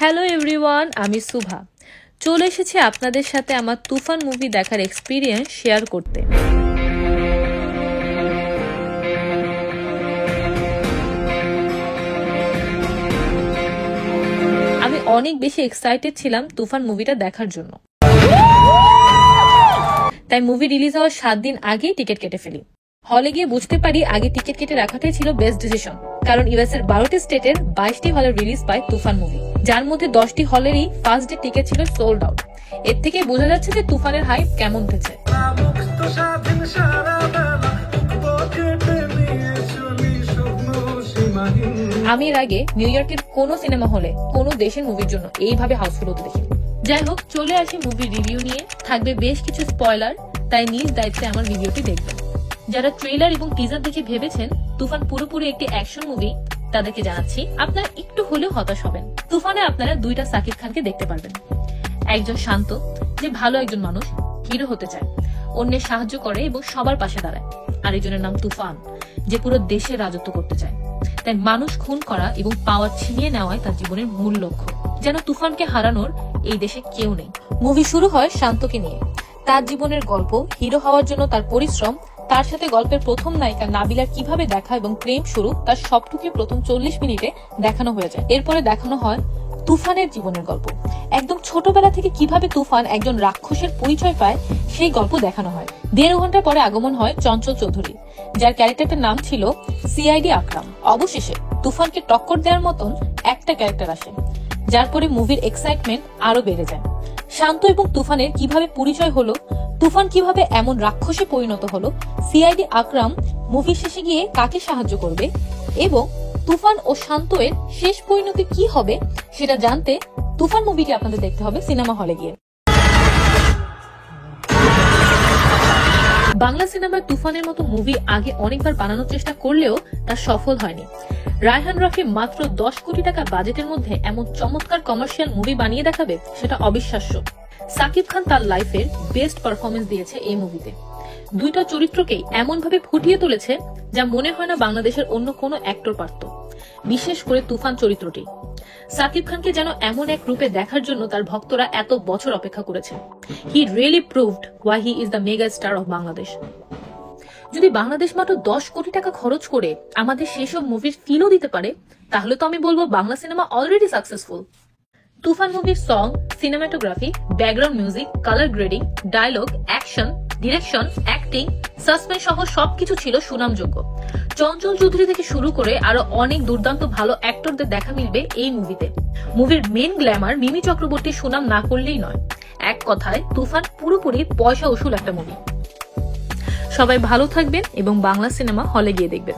Hello everyone, আমি সুভা। চলে এসেছি আপনাদের সাথে আমার তুফান মুভি দেখার এক্সপিরিয়েন্স শেয়ার করতে। আমি অনেক বেশি এক্সাইটেড ছিলাম তুফান মুভিটা দেখার জন্য, তাই মুভি রিলিজ হওয়ার 7 দিন আগেই টিকিট কেটে ফেলি। হলে গিয়ে বুঝতে পারি আগে টিকিট কেটে রাখাটাই ছিল বেস্ট ডিসিশন, কারণ ইউএস এর 12টি স্টেটের 22টি হলে রিলিজ পায় তুফান মুভি, যার মধ্যে 10টি হলেরই ফার্স্ট ডে টিকিট ছিল সোল্ড আউট। এর থেকে বোঝা যাচ্ছে যে তুফানের হাইপ কেমন উঠেছে। আমি এর আগে নিউ ইয়র্কের কোনো সিনেমা হলে কোনো দেশের মুভির জন্য এইভাবে হাউসফুল হতে দেখিনি। যাই হোক, চলে আসি মুভির রিভিউ নিয়ে। থাকবে বেশ কিছু স্পয়লার, তাই নিজ দায়িত্বে আমার ভিডিওটি দেখবেন। যারা ট্রেলার এবং টিজার দেখে ভেবেছেন তুফান পুরোপুরি একটি অ্যাকশন মুভি, তাদেরকে জানাচ্ছি আপনারা একটু হলেও হতাশ হবেন। তুফানে আপনারা দুইটা সাকিব খানকে দেখতে পারবেন। একজন শান্ত, যে ভালো একজন মানুষ, হিরো হতে চায়, অন্যের সাহায্য করে এবং সবার পাশে দাঁড়ায়। আরেকজনের নাম তুফান, যে পুরো দেশে রাজত্ব করতে চায়। তাই মানুষ খুন করা এবং পাওয়ার ছিনিয়ে নেওয়াই তার জীবনের মূল লক্ষ্য। যেন তুফানকে হারানোর এই দেশে কেউ নেই। মুভি শুরু হয় শান্তকে নিয়ে, তার জীবনের গল্প, হিরো হওয়ার জন্য তার পরিশ্রম, তার সাথে গল্পের প্রথম নায়িকা নাবিলার কিভাবে দেখা এবং প্রেম শুরু, তার সবটুকু প্রথম 40 মিনিটে দেখানো হয়ে যায়। এরপরে দেখানো হয় তুফানের জীবনের গল্প। একদম ছোটবেলা থেকে কিভাবে তুফান একজন রাক্ষসের পরিচয় পায় সেই গল্প দেখানো হয়। 1.5 ঘন্টা পরে আগমন হয় চঞ্চল চৌধুরী, যার ক্যারেক্টারটার নাম ছিল সিআইডি আকরাম। অবশেষে তুফানকে টক্কর দেওয়ার মতন একটা ক্যারেক্টার আসে, যার পরে মুভির এক্সাইটমেন্ট আরো বেড়ে যায়। শান্ত এবং তুফানের কিভাবে পরিচয় হলো, তুফান কিভাবে এমন রাক্ষসে পরিণত হলো, সিআইডি আকরাম মুভি শেষে গিয়ে কাকে সাহায্য করবে এবং তুফান ও শান্ত এর শেষ পরিণতি কি হবে, সেটা জানতে তুফান মুভিটি আপনাদের দেখতে হবে সিনেমা হলে গিয়ে। বাংলা সিনেমার তুফানের মতো মুভি আগে অনেকবার বানানোর চেষ্টা করলেও তা সফল হয়নি। রায়হান রাফি মাত্র 10 কোটি টাকা বাজেটের মধ্যে এমন চমৎকার কমার্শিয়াল মুভি বানিয়ে দেখাবে, সেটা অবিশ্বাস্য। সাকিব খান তার লাইফের বেস্ট পারফরমেন্স দিয়েছে এই মুভিতে। দুইটা চরিত্রকেই এমন ভাবে ফুটিয়ে তুলেছে যা মনে হয় না বাংলাদেশের অন্য কোনো অ্যাক্টর পারত, বিশেষ করে তুফান চরিত্রটি। সাকিব খানকে যেন এমন এক রূপে দেখার জন্য তার ভক্তরা এত বছর অপেক্ষা করেছে। হি really proved why he is the mega star of Bangladesh. যদি বাংলাদেশ মাত্র 10 কোটি টাকা খরচ করে আমাদের সেসব মুভির ফিলও দিতে পারে, তাহলে তো আমি বলবো Bangla cinema already successful. Toofan মুভির song, cinematography, background music, colour grading, dialogue, action, direction, acting, suspense সহ সবকিছু ছিল সুনামযোগ্য। চঞ্চল চৌধুরী থেকে শুরু করে আরো অনেক দুর্দান্ত ভালো অ্যাক্টরদের দেখা মিলবে এই মুভিতে। মুভির মেন গ্ল্যামার মিমি চক্রবর্তীর সুনাম না করলেই নয়। এক কথায় তুফান পুরোপুরি পয়সা উসুল একটা মুভি। সবাই ভালো থাকবেন এবং বাংলা সিনেমা হলে গিয়ে দেখবেন।